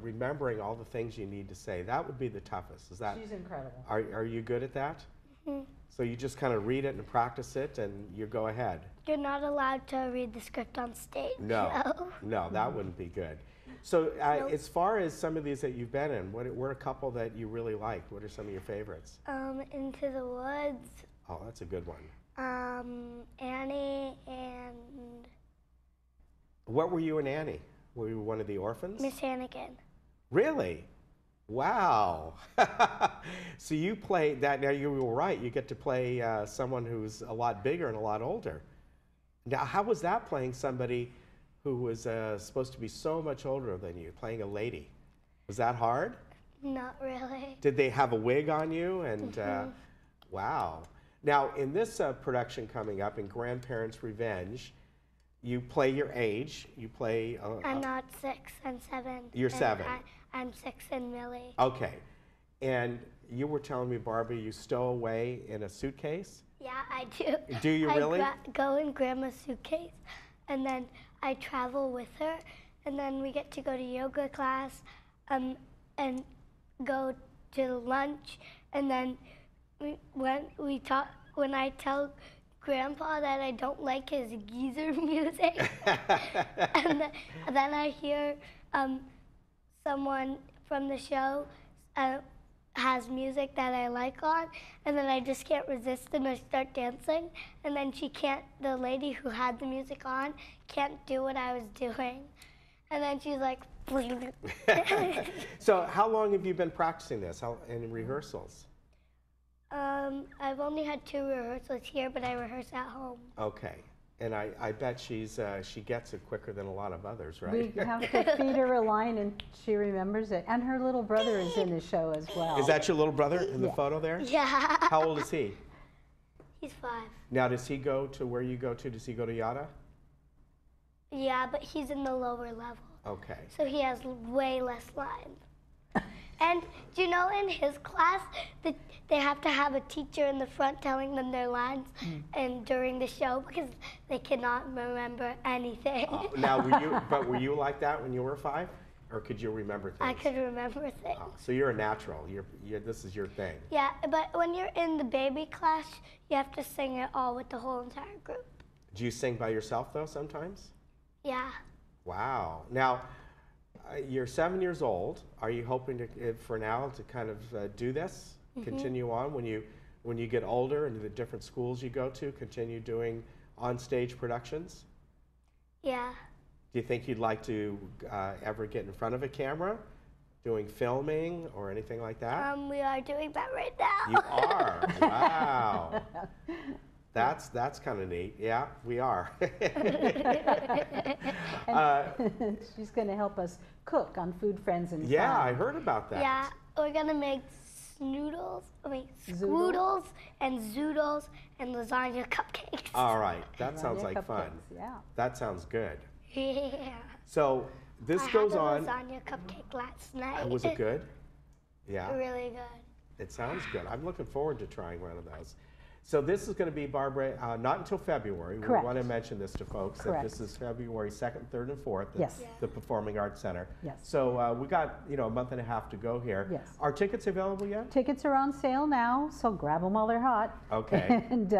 remembering all the things you need to say, that would be the toughest. Is that? She's incredible. Are you good at that? So you just kind of read it and practice it, and you go ahead. You're not allowed to read the script on stage. No, that wouldn't be good. So as far as some of these that you've been in, what are a couple that you really like? What are some of your favorites? Into the Woods. Oh, that's a good one. Annie and What were you and Annie? Were you one of the orphans? Miss Hannigan. Really? Wow. So you play that, now you were right, you get to play someone who's a lot bigger and a lot older. Now, how was that playing somebody who was supposed to be so much older than you, playing a lady? Was that hard? Not really. Did they have a wig on you? And wow. Now, in this production coming up, in Grandparents' Revenge, you play your age. You play. I'm not 6, I'm 7. You're 7. I'm 6 and Millie. Okay. And you were telling me, Barbie, you stow away in a suitcase? Yeah, I do. Do you really? I go in Grandma's suitcase, and then I travel with her, and then we get to go to yoga class, and go to lunch, and then when I tell Grandpa that I don't like his geezer music, and then I hear someone from the show has music that I like on, and then I just can't resist and I start dancing, and then the lady who had the music on can't do what I was doing, and then she's like, So how long have you been practicing this in rehearsals? I've only had 2 rehearsals here, but I rehearse at home. Okay. And I bet she gets it quicker than a lot of others, right? We have to feed her a line and she remembers it. And her little brother is in the show as well. Is that your little brother in the photo there? Yeah. How old is he? He's 5. Now, does he go to where you go to? Does he go to Yada? Yeah, but he's in the lower level. Okay. So he has way less lines. And do you know in his class that they have to have a teacher in the front telling them their lines and during the show because they cannot remember anything. Now, were you like that when you were 5? Or could you remember things? I could remember things. Oh, so you're a natural. This is your thing. Yeah, but when you're in the baby class, you have to sing it all with the whole entire group. Do you sing by yourself, though, sometimes? Yeah. Wow. Now, you're 7 years old. Are you hoping to, for now, to kind of do this, continue on when you get older and the different schools you go to, continue doing on-stage productions? Yeah. Do you think you'd like to ever get in front of a camera, doing filming or anything like that? We are doing that right now. You are? Wow. That's kind of neat. Yeah, we are. She's going to help us cook on Food Friends and Yeah, Fun. I heard about that. Yeah, we're going to make scoodles and zoodles and lasagna cupcakes. All right, that sounds like fun. Yeah. That sounds good. Yeah. So this goes on. I had a lasagna cupcake last night. Was it good? Yeah. Really good. It sounds good. I'm looking forward to trying one of those. So this is going to be, Barbara, not until February. Correct. We want to mention this to folks that this is February 2nd, 3rd, and 4th at the Performing Arts Center. Yes. So we got a month and a half to go here. Yes. Are tickets available yet? Tickets are on sale now, so grab them while they're hot. Okay. And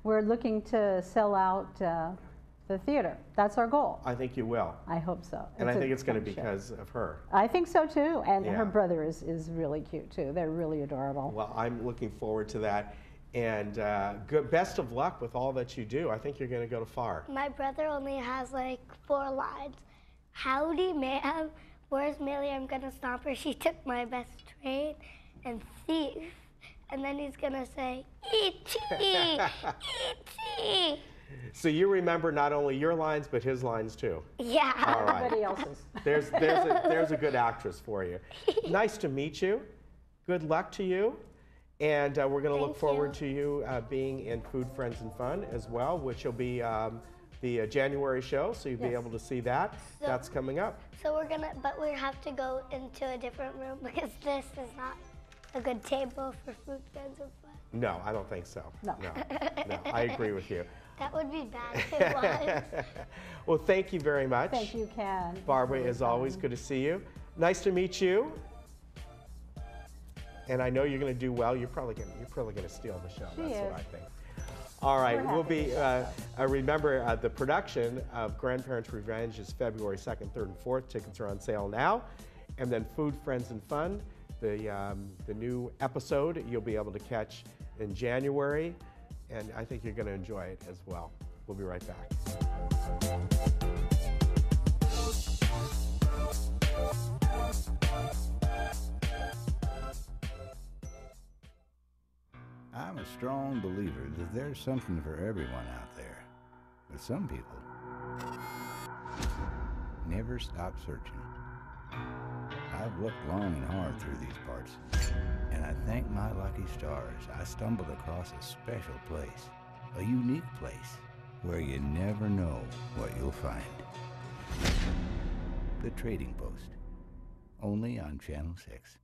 we're looking to sell out the theater. That's our goal. I think you will. I hope so. And I think it's going to be because of her. I think so too. And Yeah. her brother is really cute too. They're really adorable. Well, I'm looking forward to that. And best of luck with all that you do. I think you're going to go far. My brother only has like 4 lines. Howdy, ma'am. Where's Millie? I'm going to stomp her. She took my best train. And thief. And then he's going to say, E.T. E.T. So you remember not only your lines, but his lines too. Yeah. All right. Everybody else's. There's a good actress for you. Nice to meet you. Good luck to you. And we're going to look forward to you being in Food, Friends, and Fun as well, which will be the January show, so you'll be able to see that. So- That's coming up. So but we have to go into a different room because this is not a good table for Food, Friends, and Fun. No, I don't think so. No. No, I agree with you. That would be bad if it was. Well, thank you very much. Thank you, Ken. Barbara, as always, good to see you. Nice to meet you. And I know you're going to do well. You're probably going to steal the show. That's what I think. All right, we'll be. Remember, the production of Grandparents' Revenge is February 2nd, 3rd, and 4th. Tickets are on sale now. And then Food, Friends, and Fun, the new episode you'll be able to catch in January. and I think you're going to enjoy it as well. We'll be right back. I'm a strong believer that there's something for everyone out there. But some people never stop searching. I've looked long and hard through these parts, and I thank my lucky stars I stumbled across a special place, a unique place, where you never know what you'll find. The Trading Post, only on Channel 6.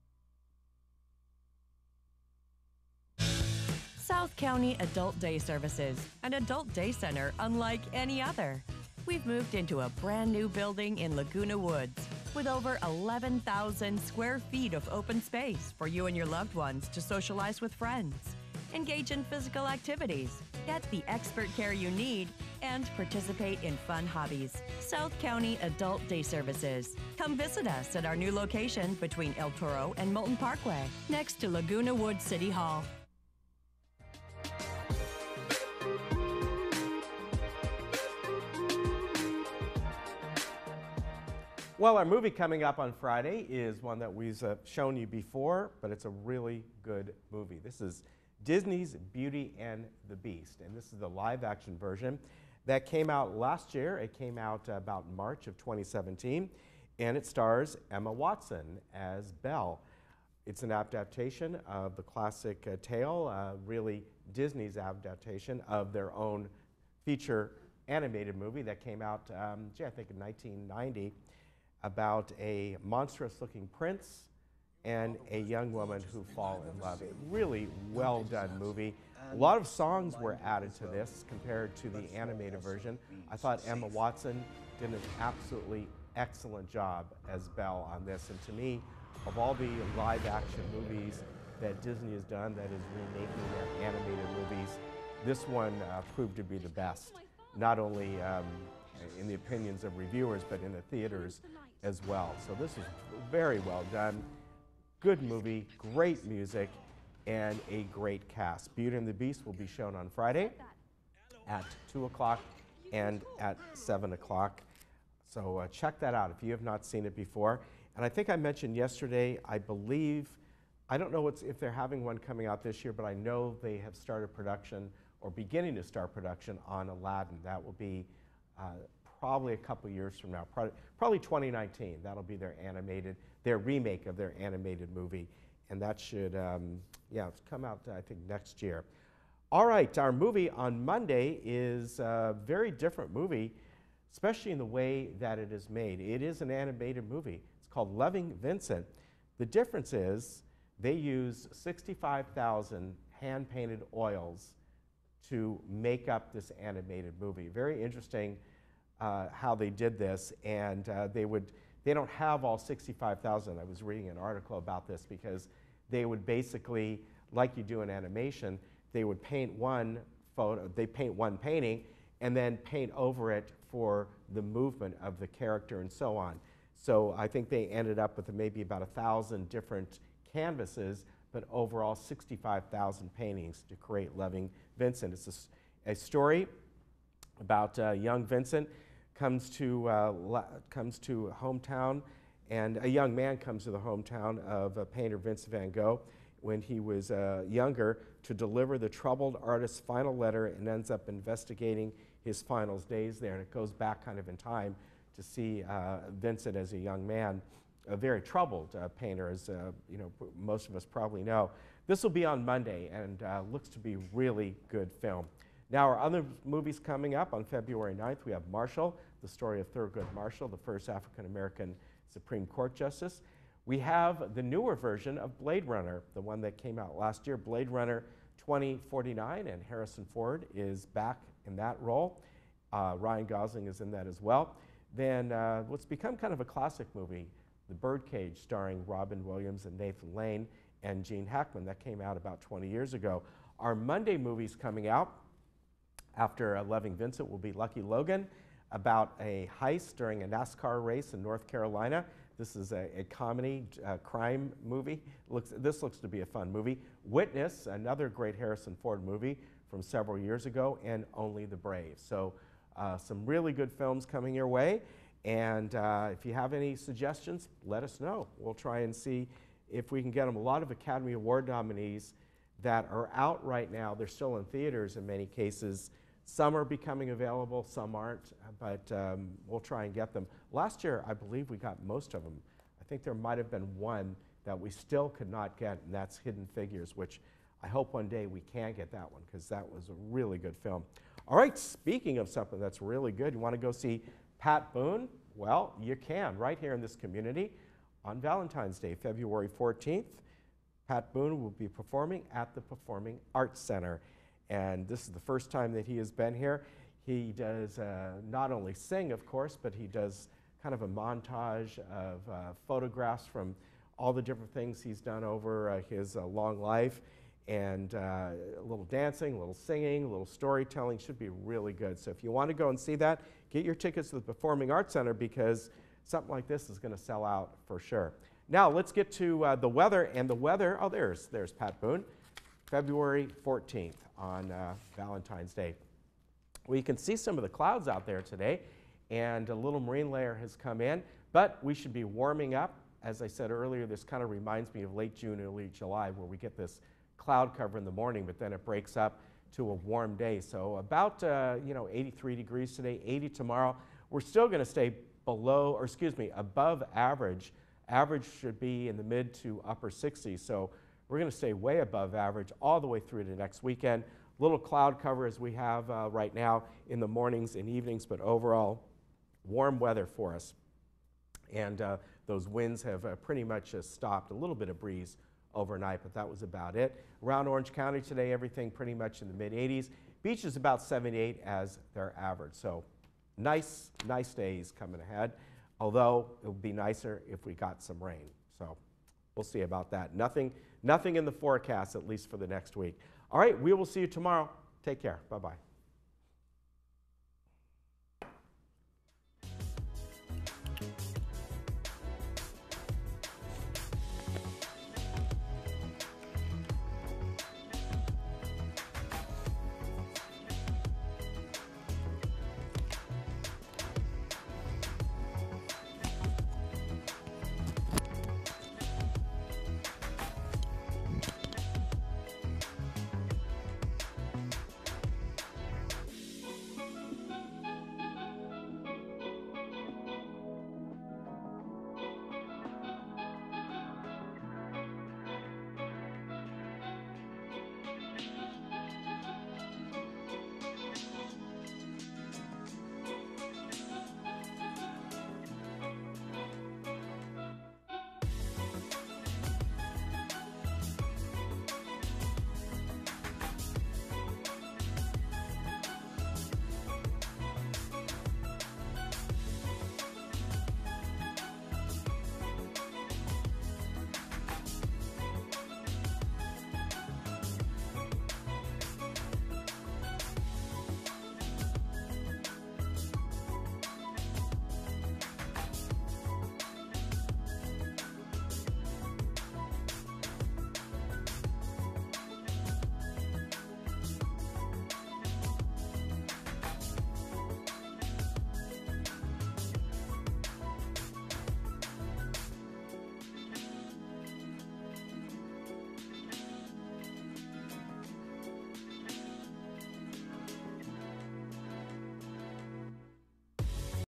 South County Adult Day Services, an adult day center unlike any other. We've moved into a brand new building in Laguna Woods with over 11,000 square feet of open space for you and your loved ones to socialize with friends, engage in physical activities, get the expert care you need, and participate in fun hobbies. South County Adult Day Services. Come visit us at our new location between El Toro and Moulton Parkway, next to Laguna Woods City Hall. Well, our movie coming up on Friday is one that we've shown you before, but it's a really good movie. This is Disney's Beauty and the Beast, and this is the live-action version that came out last year. It came out about March of 2017, and it stars Emma Watson as Belle. It's an adaptation of the classic tale, really Disney's adaptation of their own feature animated movie that came out, I think in 1990, about a monstrous-looking prince and a young woman who fall in love. A really well-done movie. A lot of songs were added to this compared to the animated version. I thought Emma Watson did an absolutely excellent job as Belle on this. And to me, of all the live-action movies that Disney has done that is remaking their animated movies, this one proved to be the best, not only in the opinions of reviewers, but in the theaters as well. So this is very well done. Good movie, great music, and a great cast. Beauty and the Beast will be shown on Friday at 2 o'clock and at 7 o'clock. So check that out if you have not seen it before. And I think I mentioned yesterday, I believe, I don't know if they're having one coming out this year, but I know they have started production or beginning to start production on Aladdin. That will be probably a couple years from now, probably 2019. That'll be their remake of their animated movie. And that should, it's come out, I think, next year. All right, our movie on Monday is a very different movie, especially in the way that it is made. It is an animated movie. It's called Loving Vincent. The difference is they use 65,000 hand-painted oils to make up this animated movie. Very interesting how they did this, and they don't have all 65,000. I was reading an article about this because they would basically, like you do in animation, they would paint one photo, they paint one painting, and then paint over it for the movement of the character and so on. So I think they ended up with maybe about 1,000 different canvases, but overall 65,000 paintings to create Loving Vincent. It's a story about young Vincent comes to hometown, and a young man comes to the hometown of painter Vincent van Gogh when he was younger to deliver the troubled artist's final letter, and ends up investigating his final days there. And it goes back kind of in time to see Vincent as a young man, a very troubled painter, as most of us probably know. This will be on Monday, and looks to be a really good film. Now, our other movies coming up on February 9th, we have Marshall, the story of Thurgood Marshall, the first African-American Supreme Court Justice. We have the newer version of Blade Runner, the one that came out last year, Blade Runner 2049, and Harrison Ford is back in that role. Ryan Gosling is in that as well. Then what's become kind of a classic movie, The Birdcage, starring Robin Williams and Nathan Lane and Gene Hackman, that came out about 20 years ago. Our Monday movies coming out after Loving Vincent will be Lucky Logan, about a heist during a NASCAR race in North Carolina. This is a comedy crime movie. This looks to be a fun movie. Witness, another great Harrison Ford movie from several years ago, and Only the Brave. So some really good films coming your way. And if you have any suggestions, let us know. We'll try and see if we can get them. A lot of Academy Award nominees that are out right now, they're still in theaters in many cases. Some are becoming available, some aren't, but we'll try and get them. Last year, I believe we got most of them. I think there might have been one that we still could not get, and that's Hidden Figures, which I hope one day we can get that one, because that was a really good film. All right, speaking of something that's really good, you want to go see Pat Boone? Well, you can, right here in this community on Valentine's Day, February 14th. Pat Boone will be performing at the Performing Arts Center. And this is the first time that he has been here. He does not only sing, of course, but he does kind of a montage of photographs from all the different things he's done over his long life. And a little dancing, a little singing, a little storytelling. Should be really good. So if you want to go and see that, get your tickets to the Performing Arts Center, because something like this is going to sell out for sure. Now let's get to the weather. And the weather, oh, there's Pat Boone, February 14th on Valentine's Day. Well, you can see some of the clouds out there today, and a little marine layer has come in, but we should be warming up. As I said earlier, this kind of reminds me of late June, early July, where we get this cloud cover in the morning, but then it breaks up to a warm day. So about 83 degrees today, 80 tomorrow. We're still going to stay below, or excuse me, above average. Average should be in the mid to upper 60s. So we're going to stay way above average all the way through to next weekend. Little cloud cover as we have right now in the mornings and evenings, but overall warm weather for us. And those winds have pretty much stopped. A little bit of breeze overnight, but that was about it. Around Orange County today, everything pretty much in the mid-80s. Beach is about 78 as their average. So nice days coming ahead, although it would be nicer if we got some rain. So we'll see about that. Nothing in the forecast, at least for the next week. All right, we will see you tomorrow. Take care. Bye-bye.